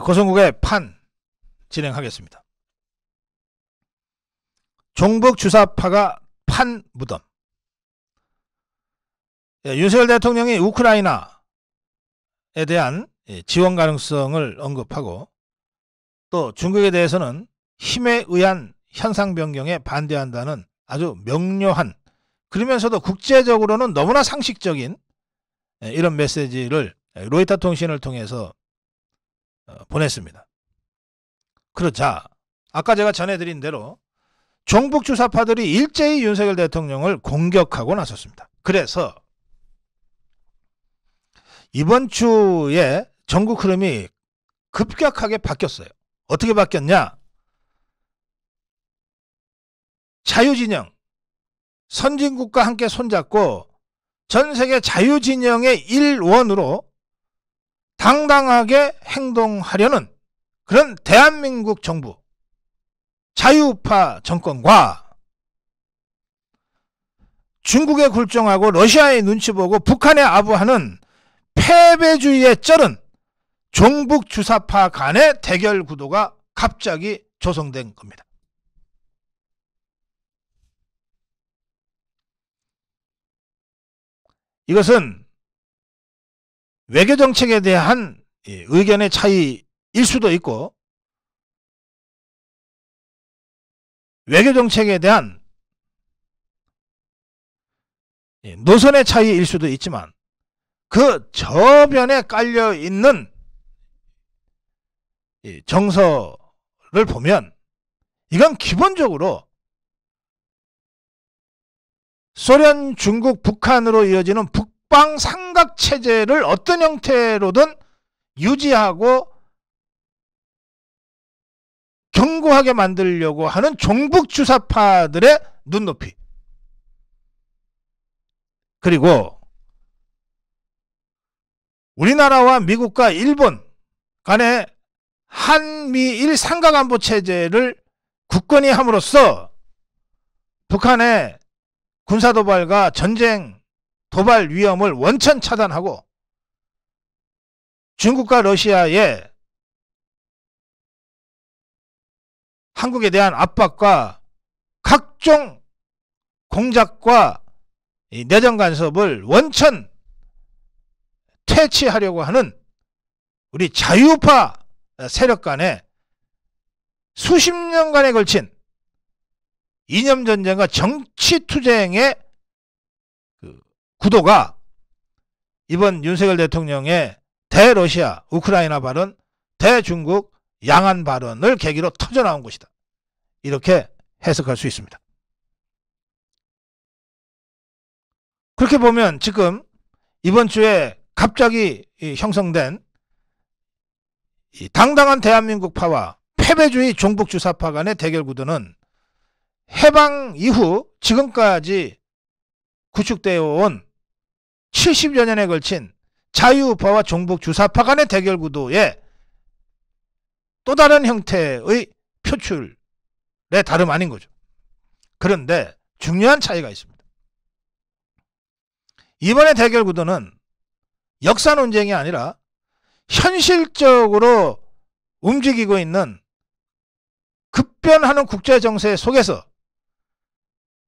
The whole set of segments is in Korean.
고성국의 판 진행하겠습니다. 종북 주사파가 판 무덤. 윤석열 대통령이 우크라이나에 대한 지원 가능성을 언급하고 또 중국에 대해서는 힘에 의한 현상 변경에 반대한다는 아주 명료한, 그러면서도 국제적으로는 너무나 상식적인 이런 메시지를 로이터 통신을 통해서 보냈습니다. 그러자 아까 제가 전해드린 대로 종북 주사파들이 일제히 윤석열 대통령을 공격하고 나섰습니다. 그래서 이번 주에 전국 흐름이 급격하게 바뀌었어요. 어떻게 바뀌었냐? 자유진영, 선진국과 함께 손잡고 전세계 자유진영의 일원으로 당당하게 행동하려는 그런 대한민국 정부, 자유우파 정권과 중국에 굴종하고 러시아의 눈치 보고 북한에 아부하는 패배주의에 쩔은 종북 주사파 간의 대결 구도가 갑자기 조성된 겁니다. 이것은 외교정책에 대한 의견의 차이일 수도 있고 외교정책에 대한 노선의 차이일 수도 있지만 그 저변에 깔려있는 정서를 보면 이건 기본적으로 소련, 중국, 북한으로 이어지는 북방 삼각체제를 어떤 형태로든 유지하고 견고하게 만들려고 하는 종북 주사파들의 눈높이, 그리고 우리나라와 미국과 일본 간의 한미일 삼각안보 체제를 굳건히 함으로써 북한의 군사도발과 전쟁 도발 위험을 원천 차단하고 중국과 러시아의 한국에 대한 압박과 각종 공작과 내정 간섭을 원천 퇴치하려고 하는 우리 자유우파 세력 간의 수십 년간에 걸친 이념전쟁과 정치투쟁의 구도가 이번 윤석열 대통령의 대러시아, 우크라이나 발언, 대중국, 양안 발언을 계기로 터져나온 것이다. 이렇게 해석할 수 있습니다. 그렇게 보면 지금 이번 주에 갑자기 형성된 이 당당한 대한민국파와 패배주의 종북 주사파 간의 대결 구도는 해방 이후 지금까지 구축되어 온 70여 년에 걸친 자유우파와 종북 주사파 간의 대결 구도의 또 다른 형태의 표출의 다름 아닌 거죠. 그런데 중요한 차이가 있습니다. 이번의 대결 구도는 역사 논쟁이 아니라 현실적으로 움직이고 있는 급변하는 국제 정세 속에서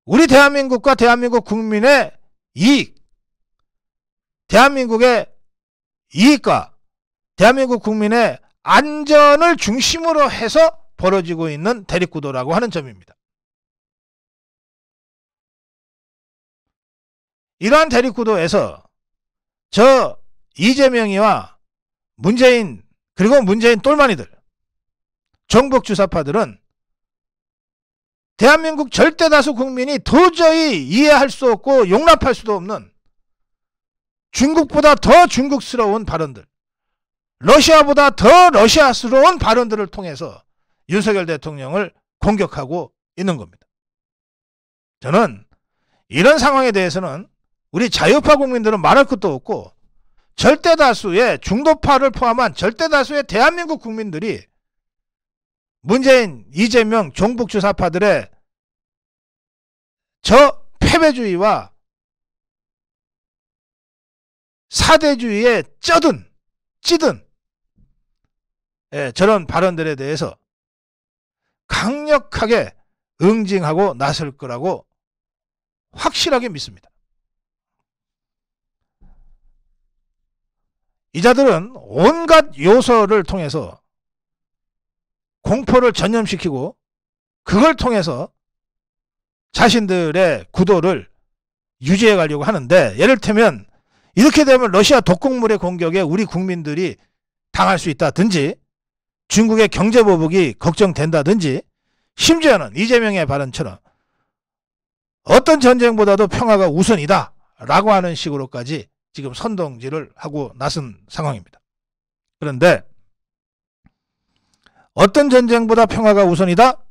우리 대한민국과 대한민국 국민의 이익, 대한민국의 이익과 대한민국 국민의 안전을 중심으로 해서 벌어지고 있는 대립구도라고 하는 점입니다. 이러한 대립구도에서 저 이재명이와 문재인, 그리고 문재인 똘마니들, 종북 주사파들은 대한민국 절대다수 국민이 도저히 이해할 수 없고 용납할 수도 없는 중국보다 더 중국스러운 발언들, 러시아보다 더 러시아스러운 발언들을 통해서 윤석열 대통령을 공격하고 있는 겁니다. 저는 이런 상황에 대해서는 우리 자유파 국민들은 말할 것도 없고 절대다수의 중도파를 포함한 절대다수의 대한민국 국민들이 문재인, 이재명, 종북 주사파들의 저 패배주의와 사대주의에 찌든 저런 발언들에 대해서 강력하게 응징하고 나설 거라고 확실하게 믿습니다. 이자들은 온갖 요소를 통해서 공포를 전염시키고 그걸 통해서 자신들의 구도를 유지해 가려고 하는데, 예를 들면 이렇게 되면 러시아 독극물의 공격에 우리 국민들이 당할 수 있다든지, 중국의 경제보복이 걱정된다든지, 심지어는 이재명의 발언처럼 어떤 전쟁보다도 평화가 우선이다 라고 하는 식으로까지 지금 선동질을 하고 나선 상황입니다. 그런데 어떤 전쟁보다 평화가 우선이다?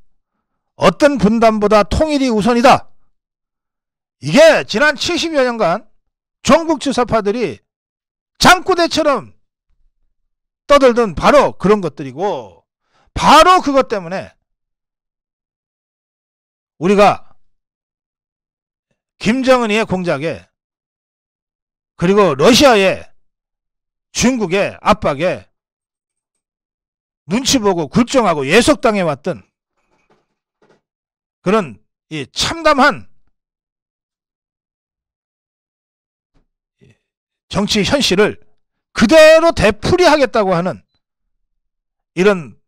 어떤 분단보다 통일이 우선이다? 이게 지난 70여 년간 종북 주사파들이 장구대처럼 떠들던 바로 그런 것들이고, 바로 그것 때문에 우리가 김정은이의 공작에, 그리고 러시아의, 중국의 압박에 눈치 보고 굴종하고 예속당해 왔던 그런 이 참담한 정치 현실을 그대로 되풀이하겠다고 하는 이런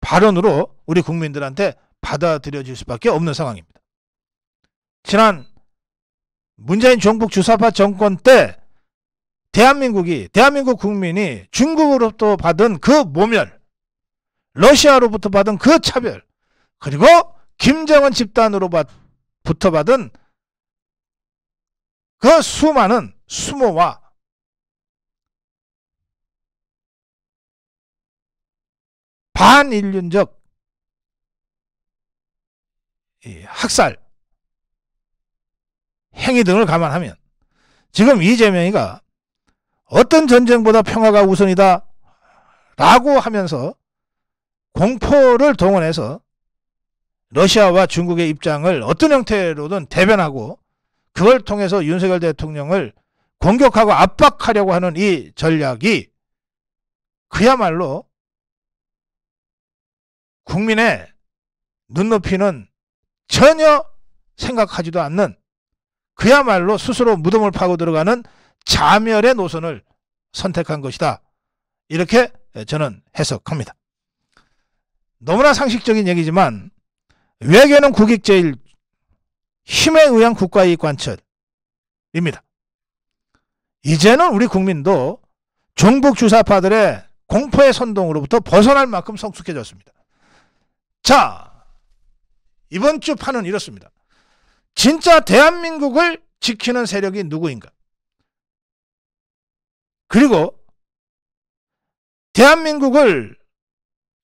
발언으로 우리 국민들한테 받아들여질 수밖에 없는 상황입니다. 지난 문재인 종북 주사파 정권 때 대한민국 국민이 중국으로부터 받은 그 모멸, 러시아로부터 받은 그 차별, 그리고 김정은 집단으로부터 받은 그 수많은 수모와 반인륜적 학살 행위 등을 감안하면 지금 이재명이가 어떤 전쟁보다 평화가 우선이다 라고 하면서 공포를 동원해서 러시아와 중국의 입장을 어떤 형태로든 대변하고 그걸 통해서 윤석열 대통령을 공격하고 압박하려고 하는 이 전략이 그야말로 국민의 눈높이는 전혀 생각하지도 않는, 그야말로 스스로 무덤을 파고 들어가는 자멸의 노선을 선택한 것이다, 이렇게 저는 해석합니다. 너무나 상식적인 얘기지만 외교는 국익제일, 힘에 의한 국가이익 관철입니다. 이제는 우리 국민도 종북 주사파들의 공포의 선동으로부터 벗어날 만큼 성숙해졌습니다. 자, 이번 주 판은 이렇습니다. 진짜 대한민국을 지키는 세력이 누구인가? 그리고 대한민국을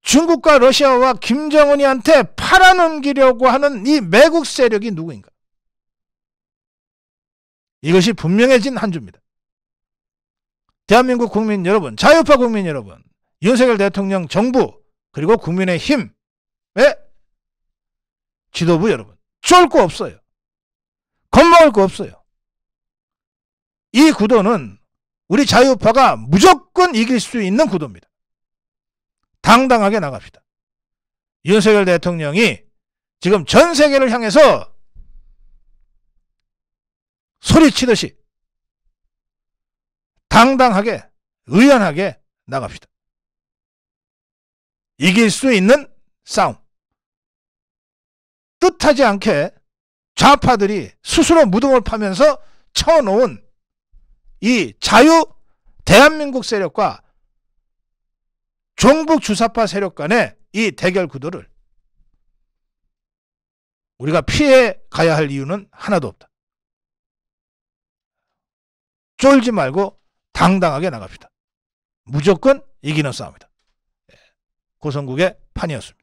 중국과 러시아와 김정은이한테 팔아넘기려고 하는 이 매국 세력이 누구인가? 이것이 분명해진 한 주입니다. 대한민국 국민 여러분, 자유파 국민 여러분, 윤석열 대통령 정부, 그리고 국민의힘의 지도부 여러분, 쫄 거 없어요. 겁먹을 거 없어요. 이 구도는 우리 자유파가 무조건 이길 수 있는 구도입니다. 당당하게 나갑시다. 윤석열 대통령이 지금 전 세계를 향해서 소리치듯이 당당하게, 의연하게 나갑시다. 이길 수 있는 싸움. 뜻하지 않게 좌파들이 스스로 무덤을 파면서 쳐놓은 이 자유 대한민국 세력과 종북 주사파 세력 간의 이 대결 구도를 우리가 피해 가야 할 이유는 하나도 없다. 쫄지 말고 당당하게 나갑시다. 무조건 이기는 싸움이다. 고성국의 판이었습니다.